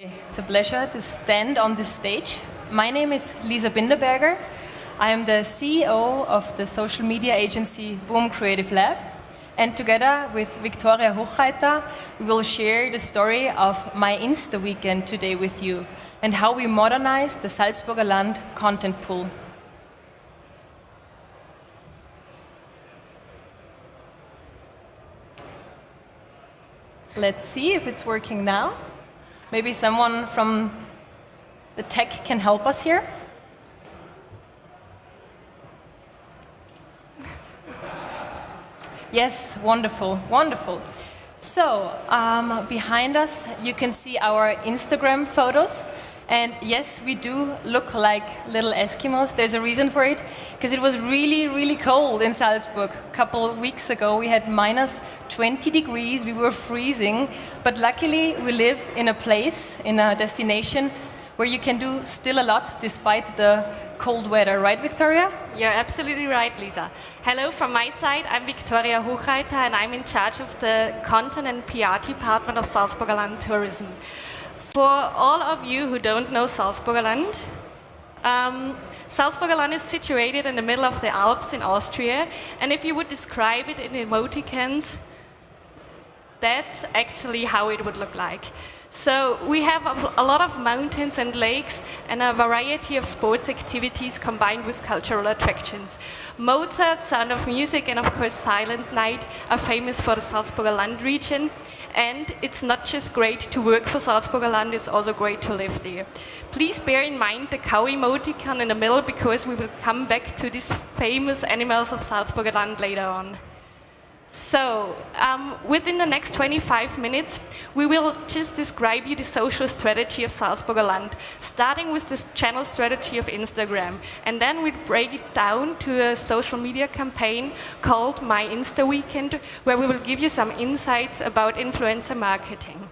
It's a pleasure to stand on this stage. My name is Lisa Binderberger. I am the CEO of the social media agency Boom Creative Lab. And together with Victoria Hochreiter, we will share the story of my Insta weekend today with you and how we modernize the SalzburgerLand content pool. Let's see if it's working now. Maybe someone from the tech can help us here. Yes, wonderful, wonderful. So, behind us you can see our Instagram photos. And yes, we do look like little Eskimos. There's a reason for it, because it was really, really cold in Salzburg. A couple of weeks ago we had minus 20 degrees, we were freezing. But luckily we live in a place, in a destination, where you can do still a lot despite the cold weather, right Victoria? You're absolutely right, Lisa. Hello from my side, I'm Victoria Hochreiter and I'm in charge of the content and PR department of SalzburgerLand Tourism. For all of you who don't know SalzburgerLand, SalzburgerLand is situated in the middle of the Alps in Austria, and if you would describe it in emoticons, that's actually how it would look like. So we have a lot of mountains and lakes and a variety of sports activities combined with cultural attractions. Mozart, Sound of Music, and of course Silent Night are famous for the Salzburgerland region. And it's not just great to work for Salzburgerland, it's also great to live there. Please bear in mind the cow emoticon in the middle, because we will come back to these famous animals of Salzburgerland later on. So, within the next 25 minutes, we will just describe you the social strategy of Salzburgerland, starting with the channel strategy of Instagram. And then we break it down to a social media campaign called My Insta Weekend, where we will give you some insights about influencer marketing.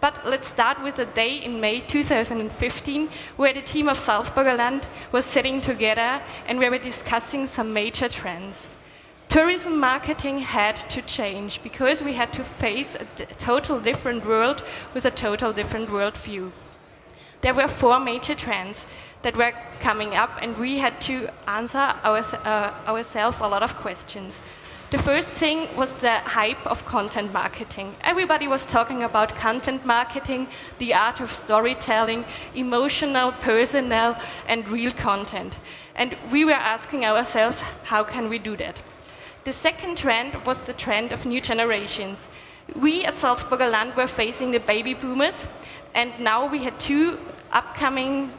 But let's start with a day in May 2015, where the team of Salzburgerland was sitting together and we were discussing some major trends. Tourism marketing had to change because we had to face a total different world with a total different worldview. There were 4 major trends that were coming up, and we had to answer ourselves a lot of questions. The first thing was the hype of content marketing. Everybody was talking about content marketing, the art of storytelling, emotional, personal, and real content. And we were asking ourselves, how can we do that? The second trend was the trend of new generations. We at SalzburgerLand were facing the baby boomers, and now we had 2 upcoming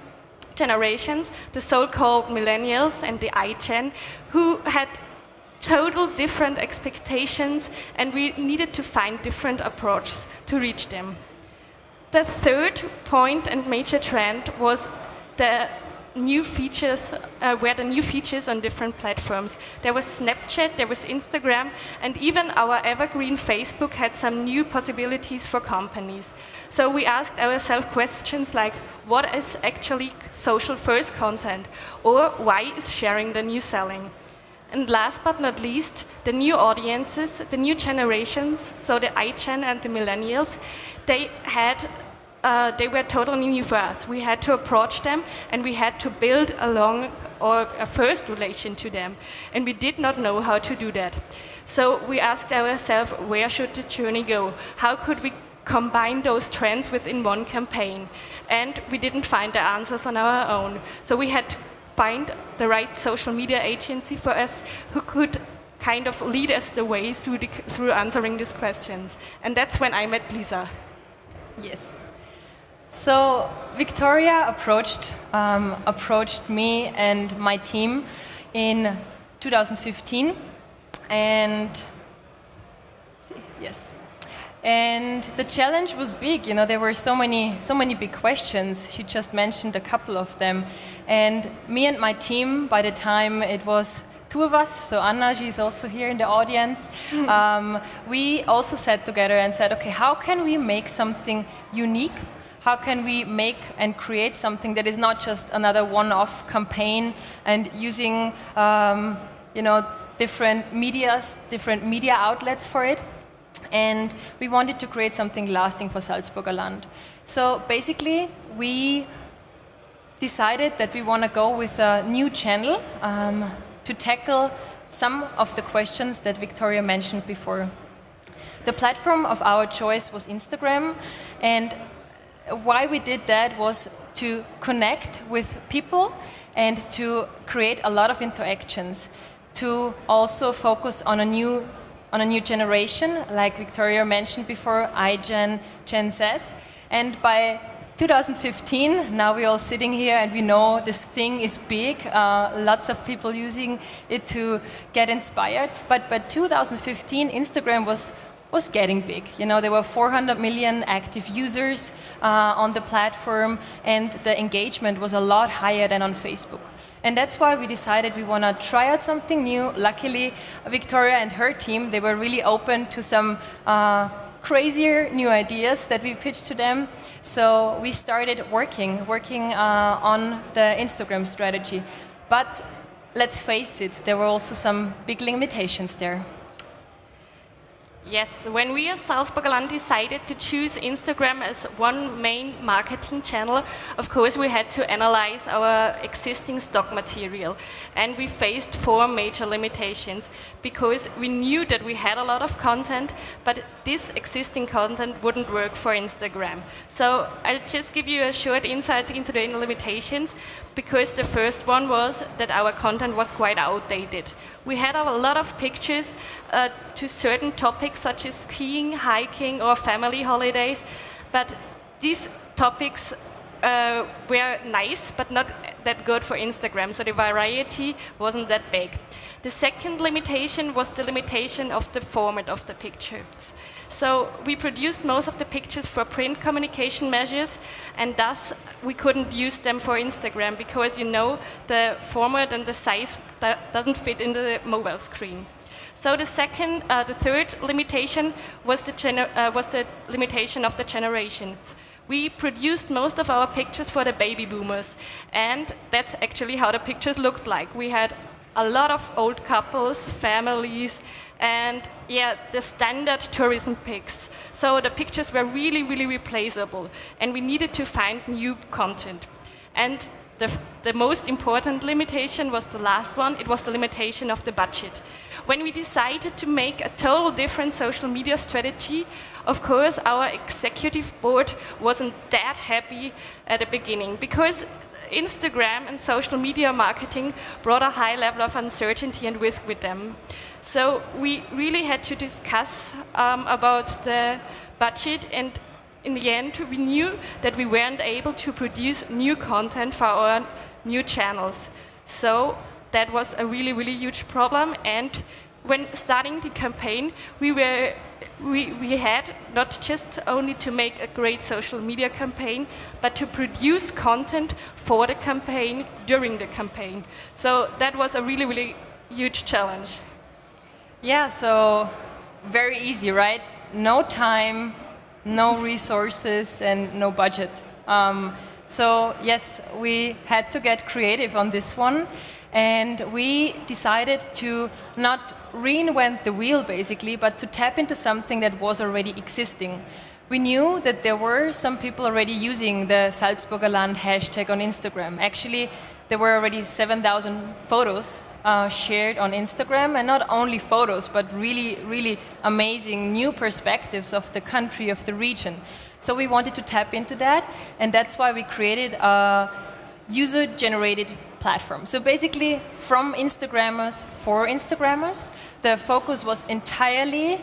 generations, the so-called millennials and the iGen, who had total different expectations, and we needed to find different approaches to reach them. The third point and major trend was the new features, on different platforms. There was Snapchat, there was Instagram, and even our evergreen Facebook had some new possibilities for companies. So we asked ourselves questions like, what is actually social first content? Or why is sharing the new selling? And last but not least, the new audiences, the new generations, so the iGen and the millennials, they were totally new for us. We had to approach them and we had to build a first relation to them. And we did not know how to do that. So we asked ourselves, where should the journey go? How could we combine those trends within one campaign? And we didn't find the answers on our own. So we had to find the right social media agency for us who could kind of lead us the way through answering these questions. And that's when I met Lisa. Yes. So Victoria approached me and my team in 2015, and the challenge was big. You know, there were so many big questions. She just mentioned a couple of them, and me and my team, by the time it was 2 of us, so Anna, she's also here in the audience, we also sat together and said, okay, how can we make something unique? How can we make and create something that is not just another one-off campaign and using different media outlets for it? and we wanted to create something lasting for SalzburgerLand. So basically, we decided that we want to go with a new channel to tackle some of the questions that Victoria mentioned before. The platform of our choice was Instagram, and why we did that was to connect with people and to create a lot of interactions, to also focus on a new generation, like Victoria mentioned before, iGen, Gen Z. And by 2015, now we're all sitting here and we know this thing is big, lots of people using it to get inspired. But by 2015, Instagram was getting big. You know, there were 400 million active users on the platform, and the engagement was a lot higher than on Facebook. And that's why we decided we want to try out something new. Luckily, Victoria and her team, they were really open to some crazier new ideas that we pitched to them. So we started working on the Instagram strategy. But let's face it, there were also some big limitations there. Yes, when we as SalzburgerLand decided to choose Instagram as one main marketing channel, of course we had to analyze our existing stock material. And we faced 4 major limitations, because we knew that we had a lot of content, but this existing content wouldn't work for Instagram. So I'll just give you a short insight into the limitations, because the first one was that our content was quite outdated. We had a lot of pictures to certain topics such as skiing, hiking, or family holidays, but these topics were nice, but not that good for Instagram, so the variety wasn't that big. The second limitation was the limitation of the format of the pictures. So we produced most of the pictures for print communication measures, and thus we couldn't use them for Instagram, because you know the format and the size doesn't fit in the mobile screen. So the third limitation was the limitation of the generation. We produced most of our pictures for the baby boomers, and that's actually how the pictures looked like. We had a lot of old couples, families, and yeah, the standard tourism pics. So the pictures were really, really replaceable, and we needed to find new content. And the most important limitation was the last one. It was the limitation of the budget. When we decided to make a total different social media strategy, of course, our executive board wasn't that happy at the beginning, because Instagram and social media marketing brought a high level of uncertainty and risk with them. So we really had to discuss about the budget, and in the end we knew that we weren't able to produce new content for our new channels. So that was a really, really huge problem, and when starting the campaign, we had not just only to make a great social media campaign, but to produce content for the campaign during the campaign. So that was a really, really huge challenge. Yeah, so very easy, right? No time, no resources, and no budget. So yes, we had to get creative on this one, and we decided to not reinvent the wheel basically, but to tap into something that was already existing. We knew that there were some people already using the SalzburgerLand hashtag on Instagram. Actually, there were already 7,000 photos shared on Instagram, and not only photos, but really, really amazing new perspectives of the country, of the region. So we wanted to tap into that, and that's why we created a user-generated platform. So basically, from Instagrammers for Instagrammers, the focus was entirely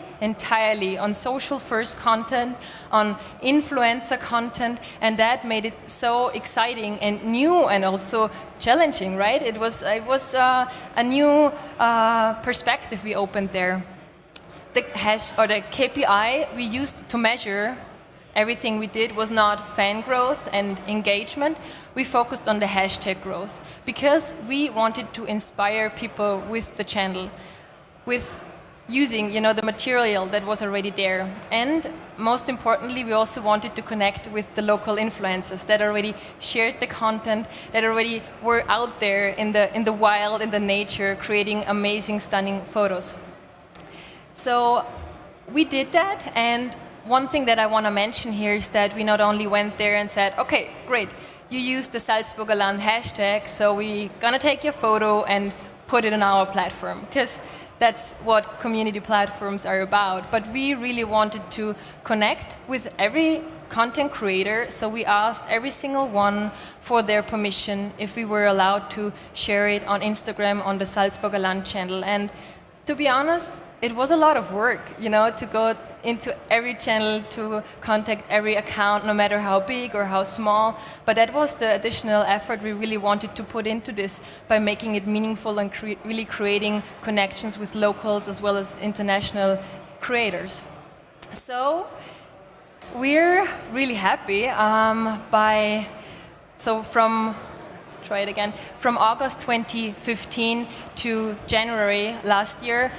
on social-first content, on influencer content, and that made it so exciting and new and also challenging, right? It was a new perspective we opened there. The KPI we used to measure everything we did was not fan growth and engagement. We focused on the hashtag growth, because we wanted to inspire people with the channel, with using the material that was already there. And most importantly, we also wanted to connect with the local influencers that already shared the content, that already were out there in the wild, in the nature, creating amazing, stunning photos. So we did that, and one thing that I want to mention here is that we not only went there and said, okay, great, you used the SalzburgerLand hashtag, so we're going to take your photo and put it on our platform, because that's what community platforms are about. But we really wanted to connect with every content creator, so we asked every single one for their permission if we were allowed to share it on Instagram on the SalzburgerLand channel. And to be honest, it was a lot of work, you know, to go into every channel, to contact every account, no matter how big or how small. But that was the additional effort we really wanted to put into this by making it meaningful and really creating connections with locals as well as international creators. So we're really happy from August 2015 to January last year,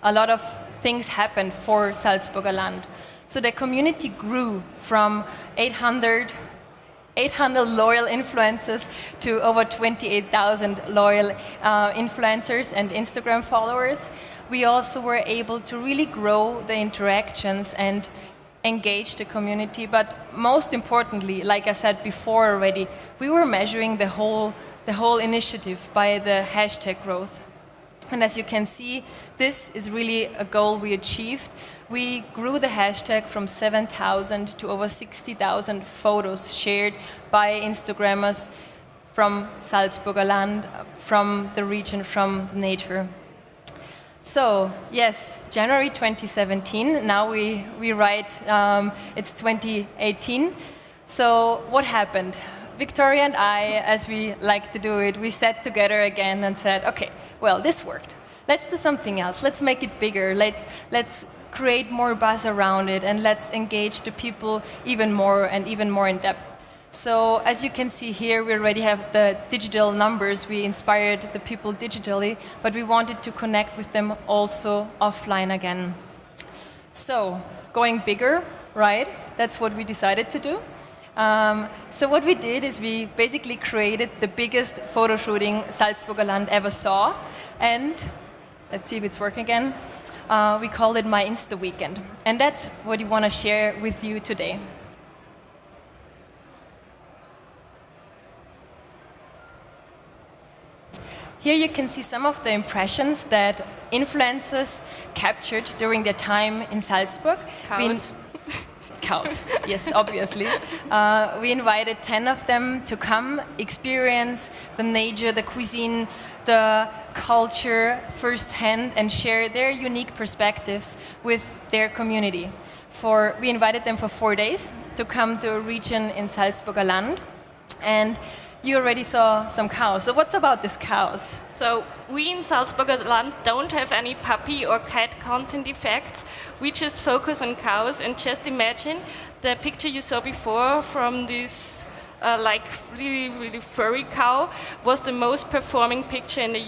a lot of things happened for SalzburgerLand. So the community grew from 800 loyal influencers to over 28,000 loyal influencers and Instagram followers. We also were able to really grow the interactions and engage the community, but most importantly, like I said before already, we were measuring the whole initiative by the hashtag growth. And as you can see, this is really a goal we achieved. We grew the hashtag from 7,000 to over 60,000 photos shared by Instagrammers from Salzburgerland, from the region, from nature. So, yes, January 2017, now we write, it's 2018. So, what happened? Victoria and I, as we like to do it, we sat together again and said, okay, well, this worked. Let's do something else. Let's make it bigger. Let's create more buzz around it, and let's engage the people even more and even more in depth. So as you can see here, we already have the digital numbers. We inspired the people digitally, but we wanted to connect with them also offline again. So going bigger, right? That's what we decided to do. So what we did is we basically created the biggest photo shooting SalzburgerLand ever saw, and let's see if it's working again. We called it My Insta Weekend, and that's what we want to share with you today. Here you can see some of the impressions that influencers captured during their time in Salzburg. Cows, yes, obviously. We invited 10 of them to come experience the nature, the cuisine, the culture firsthand and share their unique perspectives with their community. We invited them for 4 days to come to a region in Salzburgerland, and you already saw some cows. So what's about these cows? So we in SalzburgerLand don't have any puppy or cat content effects. We just focus on cows, and just imagine the picture you saw before from this really furry cow was the most performing picture in the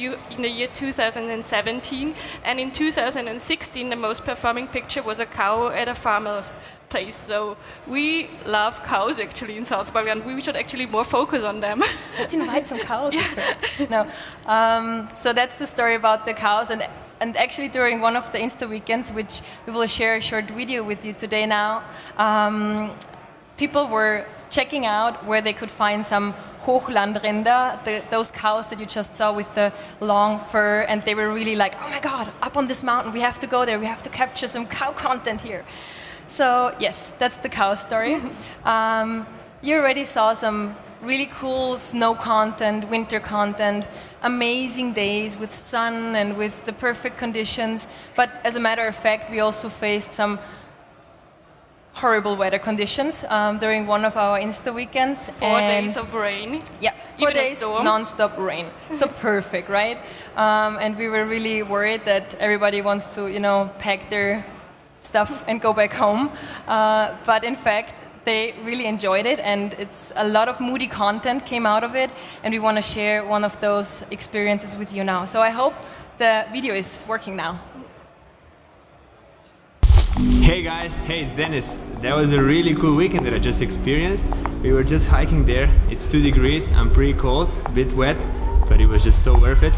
year 2017, and in 2016 the most performing picture was a cow at a farmer's place. So we love cows actually in Salzburg, and we should actually more focus on them. Let's invite some cows. No, so that's the story about the cows, and actually during one of the Insta weekends, which we will share a short video with you today now, people were checking out where they could find some Hochlandrinder, those cows that you just saw with the long fur, and they were really like, oh my god, up on this mountain, we have to go there, we have to capture some cow content here. So yes, that's the cow story. You already saw some really cool snow content, winter content, amazing days with sun and with the perfect conditions, but as a matter of fact, we also faced some horrible weather conditions during one of our Insta weekends. 4 days of rain. Yeah, 4 days non-stop rain. So perfect, right? And we were really worried that everybody wants to, pack their stuff and go back home. But in fact, they really enjoyed it, and it's a lot of moody content came out of it, and we want to share one of those experiences with you now. So I hope the video is working now. Hey guys, hey, it's Dennis. That was a really cool weekend that I just experienced. We were just hiking there. It's 2 degrees, I'm pretty cold, a bit wet, but it was just so worth it.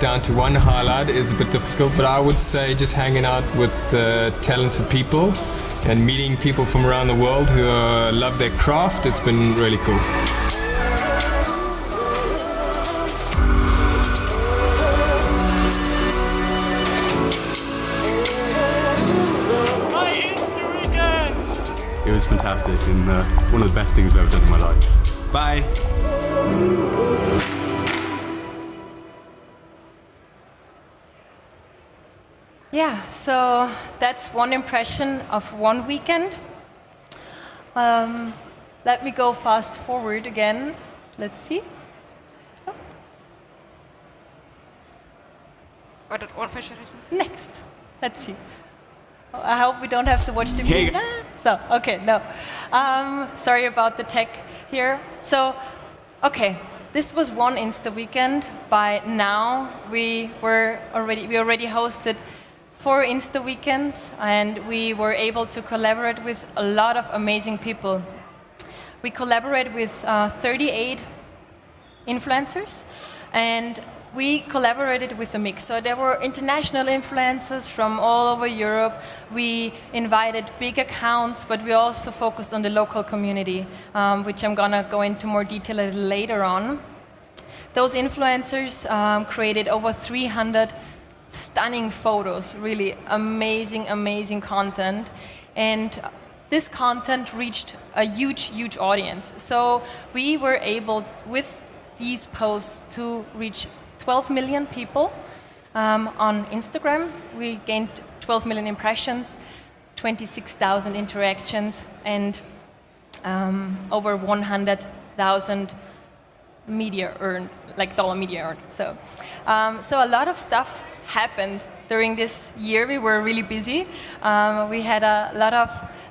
down to one highlight is a bit difficult, but I would say just hanging out with talented people and meeting people from around the world who love their craft. It's been really cool. It was fantastic and one of the best things I've ever done in my life. Bye. Yeah, so that's one impression of one weekend. Let me go fast forward again. Let's see. Next. Let's see. I hope we don't have to watch the video. So, okay, no. Sorry about the tech here. So, okay, this was one Insta weekend. By now, we already hosted 4 Insta weekends, and we were able to collaborate with a lot of amazing people. We collaborated with 38 influencers, and we collaborated with a mix. So there were international influencers from all over Europe. We invited big accounts, but we also focused on the local community, which I'm gonna go into more detail a little later on. Those influencers created over 300 stunning photos, really amazing, amazing content. And this content reached a huge, huge audience. So we were able, with these posts, to reach 12 million people on Instagram. We gained 12 million impressions, 26,000 interactions, and over 100,000 media earned, like dollar media earned. So, so a lot of stuff happened during this year. We were really busy. We had a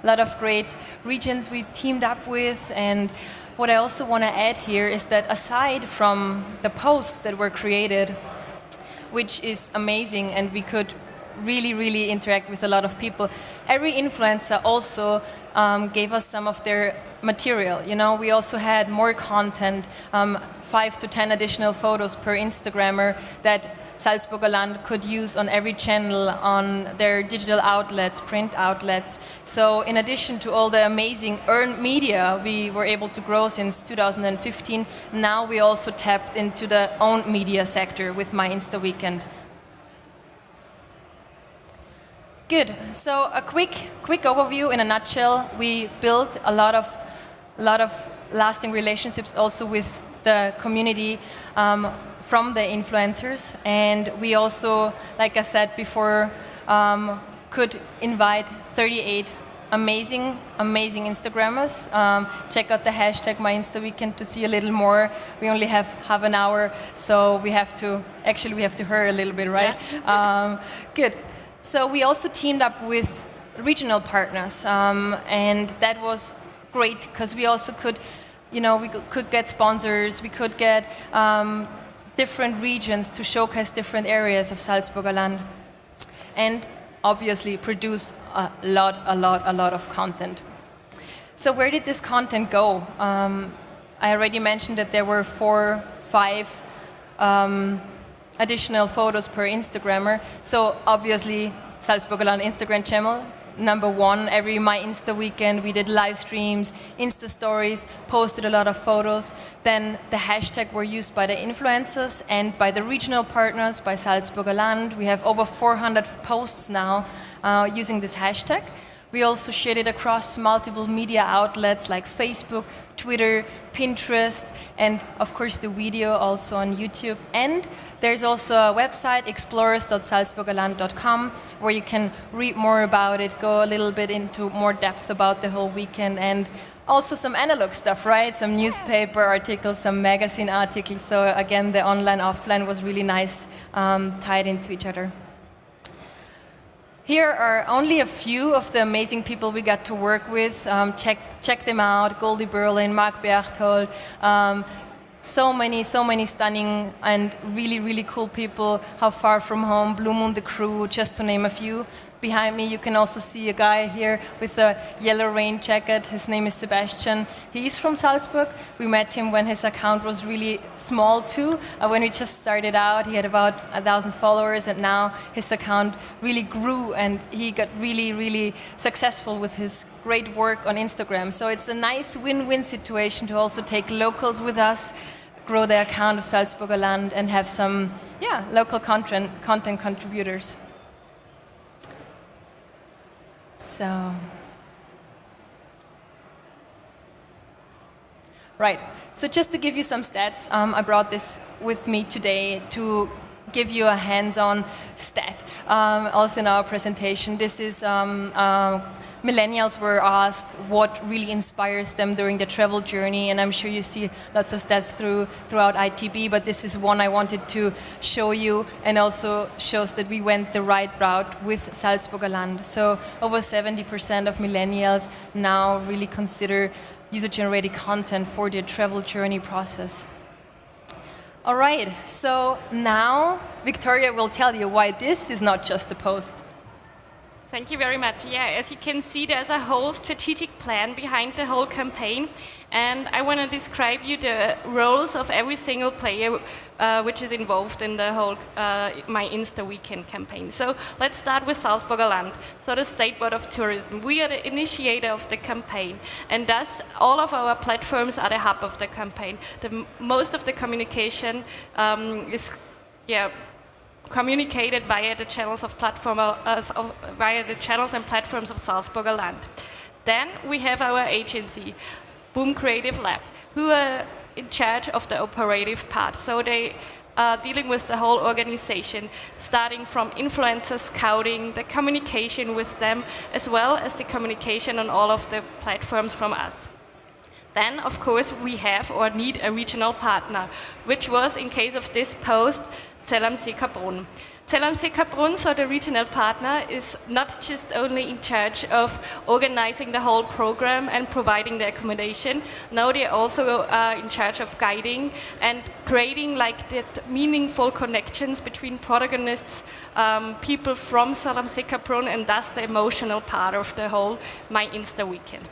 lot of great regions we teamed up with, and what I also want to add here is that aside from the posts that were created, which is amazing, and we could really, really interact with a lot of people, every influencer also gave us some of their material. You know, we also had more content, 5 to 10 additional photos per Instagrammer that SalzburgerLand could use on every channel, on their digital outlets, print outlets. So in addition to all the amazing earned media we were able to grow since 2015, now we also tapped into the owned media sector with My Insta Weekend. Good. So a quick overview in a nutshell. We built a lot of lasting relationships also with the community from the influencers, and we also, like I said before, could invite 38 amazing Instagrammers. Check out the hashtag MyInstaWeekend to see a little more. We only have half an hour, so we have to hurry a little bit, right? Yeah. Good. So we also teamed up with regional partners, and that was great because we also could, you know, we could get sponsors, we could get different regions to showcase different areas of Salzburgerland, and obviously produce a lot of content. So where did this content go? I already mentioned that there were 4, 5 additional photos per Instagrammer. So obviously Salzburgerland Instagram channel, #1, every My Insta Weekend we did live streams, Insta stories, posted a lot of photos. Then the hashtag were used by the influencers and by the regional partners, by Salzburgerland. We have over 400 posts now using this hashtag. We also shared it across multiple media outlets like Facebook, Twitter, Pinterest, and of course the video also on YouTube. And there's also a website, explorers.salzburgerland.com, where you can read more about it, go a little bit into more depth about the whole weekend, and also some analog stuff, right? Some newspaper articles, some magazine articles. So again, the online, offline was really nice, tied into each other. Here are only a few of the amazing people we got to work with. Check them out, Goldie Berlin, Mark Berchtold, so many stunning and really cool people. How Far From Home, Blue Moon the Crew, just to name a few. Behind me, you can also see a guy here with a yellow rain jacket. His name is Sebastian. He is from Salzburg. We met him when his account was really small too. When we just started out, he had about 1,000 followers, and now his account really grew, and he got really, really successful with his great work on Instagram. So it's a nice win-win situation to also take locals with us, grow the account of SalzburgerLand, and have some local content contributors. So, right, so just to give you some stats, I brought this with me today to give you a hands-on stat. Also in our presentation, this is millennials were asked what really inspires them during the travel journey, and I'm sure you see lots of stats throughout ITB, but this is one I wanted to show you, and also shows that we went the right route with SalzburgerLand. So over 70% of millennials now really consider user-generated content for their travel journey process. All right, so now Victoria will tell you why this is not just a post. Thank you very much. Yeah, as you can see, there's a whole strategic plan behind the whole campaign, and I want to describe you the roles of every single player which is involved in the whole My Insta Weekend campaign. So let's start with SalzburgerLand, so the State Board of Tourism. We are the initiator of the campaign, and thus all of our platforms are the hub of the campaign. Most of the communication is communicated via the channels of via the channels and platforms of SalzburgerLand. Then we have our agency, Boom Creative Lab, who are in charge of the operative part. So they are dealing with the whole organization, starting from influencer scouting, the communication with them, as well as the communication on all of the platforms from us. Then, of course, we have or need a regional partner, which was, in case of this post, Zell am See Kaprun. Zell am See Kaprun, so the regional partner, is not just only in charge of organizing the whole program and providing the accommodation. Now they also are in charge of guiding and creating like that meaningful connections between protagonists, people from Zell am See Kaprun, and thus the emotional part of the whole My Insta Weekend.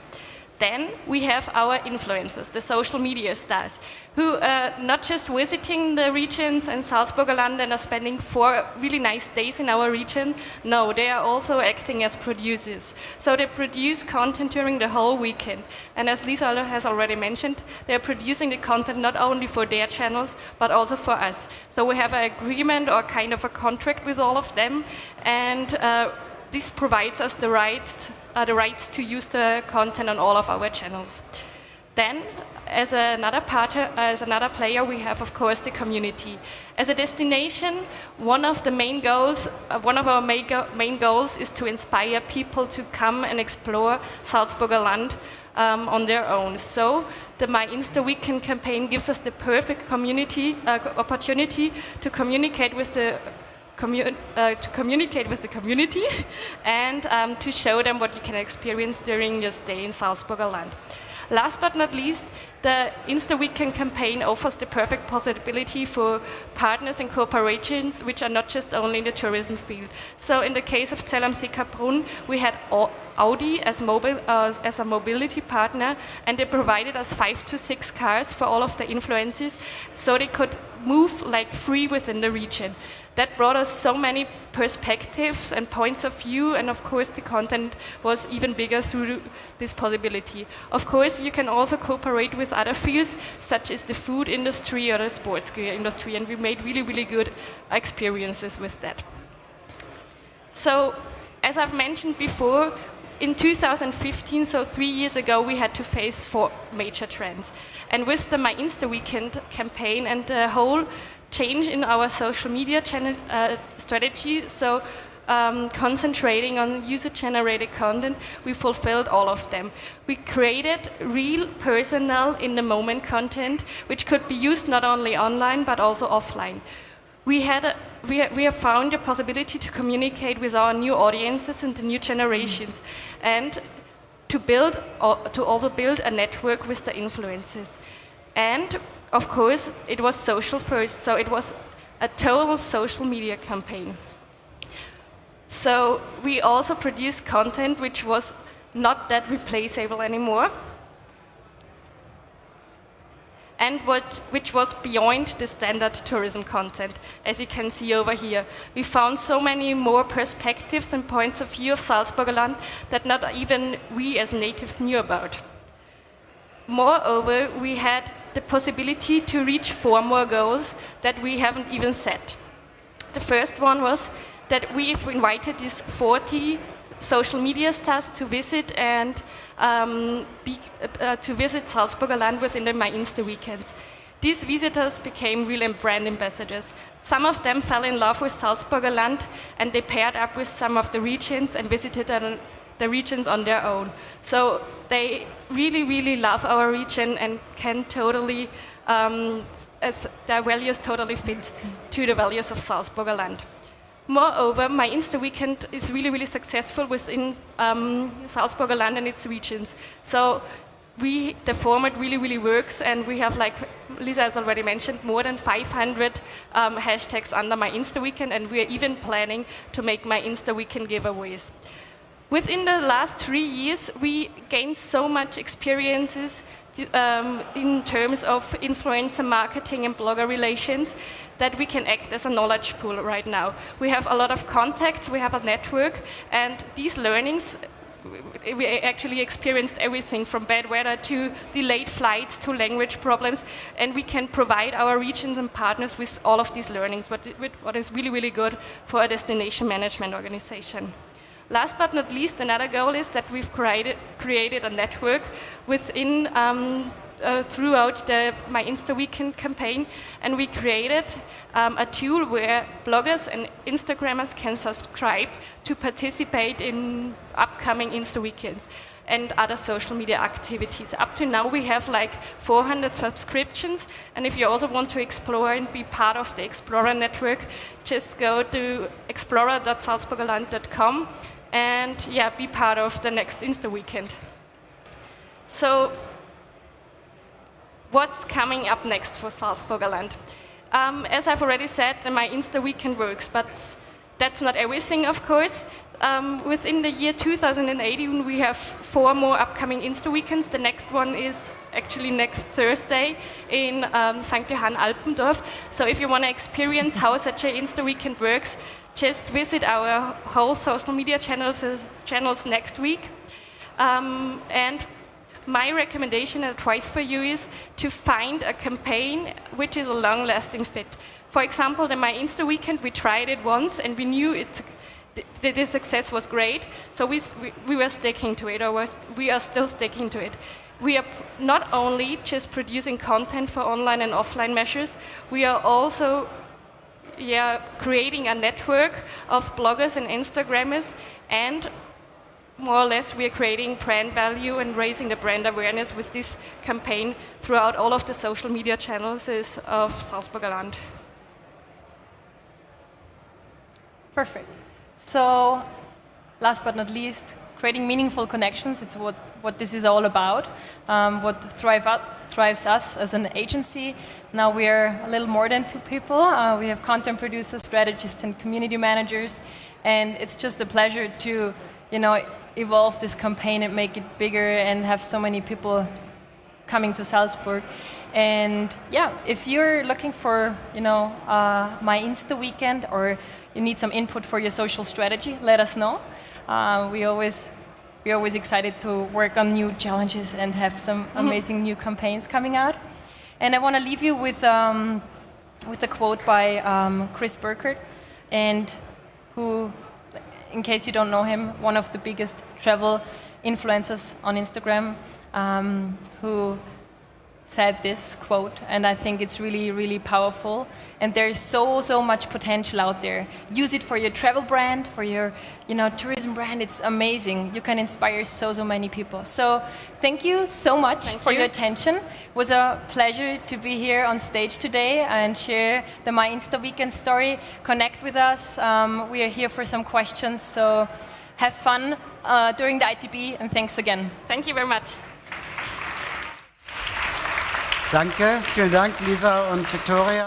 Then we have our influencers, the social media stars, who are not just visiting the regions and SalzburgerLand and are spending 4 really nice days in our region. No, they are also acting as producers. So they produce content during the whole weekend. And as Lisa has already mentioned, they are producing the content not only for their channels, but also for us. So we have an agreement or kind of a contract with all of them, and this provides us the right to use the content on all of our channels. Then, as another player, we have, of course, the community. As a destination, one of our main goals is to inspire people to come and explore SalzburgerLand on their own. So the My Insta Weekend campaign gives us the perfect opportunity to communicate with the community and to show them what you can experience during your stay in SalzburgerLand. Last but not least, the Insta Weekend campaign offers the perfect possibility for partners and corporations which are not just only in the tourism field. So in the case of Zell am See Kaprun, we had Audi as a mobility partner, and they provided us 5 to 6 cars for all of the influencers, so they could move like free within the region. That brought us so many perspectives and points of view, and of course the content was even bigger through this possibility. Of course, you can also cooperate with other fields, such as the food industry or the sports gear industry, and we made really, really good experiences with that. So, as I've mentioned before, in 2015, so 3 years ago, we had to face 4 major trends. And with the My Insta Weekend campaign and the whole change in our social media channel strategy, so concentrating on user-generated content, we fulfilled all of them. We created real, personal, in-the-moment content, which could be used not only online, but also offline. We have found a possibility to communicate with our new audiences and the new generations, and to also build a network with the influencers. And of course, it was social first, so it was a total social media campaign. So we also produced content which was not that replaceable anymore, and which was beyond the standard tourism content, as you can see over here. We found so many more perspectives and points of view of SalzburgerLand that not even we as natives knew about. Moreover, we had the possibility to reach 4 more goals that we haven't even set. The first one was that we've invited these 40 social media stars to visit and to visit SalzburgerLand within the My Insta weekends. These visitors became real brand ambassadors. Some of them fell in love with SalzburgerLand and they paired up with some of the regions and visited the regions on their own. So they really, really love our region and can totally, as their values totally fit to the values of SalzburgerLand. Moreover, My Insta Weekend is really, really successful within SalzburgerLand and its regions. So the format really, really works, and we have, like Lisa has already mentioned, more than 500 hashtags under My Insta Weekend, and we are even planning to make My Insta Weekend giveaways. Within the last 3 years, we gained so much experiences in terms of influencer marketing and blogger relations that we can act as a knowledge pool right now. We have a lot of contacts, we have a network, and these learnings, we actually experienced everything from bad weather to delayed flights to language problems, and we can provide our regions and partners with all of these learnings, what is really, really good for a destination management organization. Last but not least, another goal is that we've created a network within throughout the My Insta Weekend campaign, and we created a tool where bloggers and Instagrammers can subscribe to participate in upcoming Insta Weekends and other social media activities. Up to now we have like 400 subscriptions, and if you also want to explore and be part of the Explorer network, just go to explorer.salzburgerland.com and be part of the next Insta Weekend. So what's coming up next for SalzburgerLand? As I've already said, the My Insta Weekend works, but that's not everything, of course. Within the year 2018, we have 4 more upcoming Insta Weekends. The next one is actually next Thursday in St. Johann Alpendorf. So if you want to experience how such an Insta Weekend works, just visit our whole social media channels next week. And my recommendation and advice for you is to find a campaign which is a long-lasting fit. For example, the My Insta Weekend, we tried it once and we knew the success was great, so we were sticking to it, or we are still sticking to it. We are not only just producing content for online and offline measures, we are also creating a network of bloggers and Instagrammers, and more or less we are creating brand value and raising the brand awareness with this campaign throughout all of the social media channels of SalzburgerLand. Perfect. So, last but not least, creating meaningful connections. It's what this is all about, what drives us as an agency. Now we are a little more than 2 people. We have content producers, strategists, and community managers. And it's just a pleasure to, evolve this campaign and make it bigger and have so many people coming to Salzburg. And if you're looking for, My Insta Weekend, or you need some input for your social strategy, let us know. We're always excited to work on new challenges and have some amazing new campaigns coming out. And I want to leave you with a quote by Chris Burkert, and who, in case you don't know him, one of the biggest travel influencers on Instagram, who said this quote, and I think it's really, really powerful. And there's so much potential out there. Use it for your travel brand, for your, tourism brand. It's amazing. You can inspire so many people. So thank you so much for your attention. It was a pleasure to be here on stage today and share the My Insta Weekend story. Connect with us. We are here for some questions. So have fun during the ITB, and thanks again. Thank you very much. Danke, vielen Dank, Lisa und Victoria.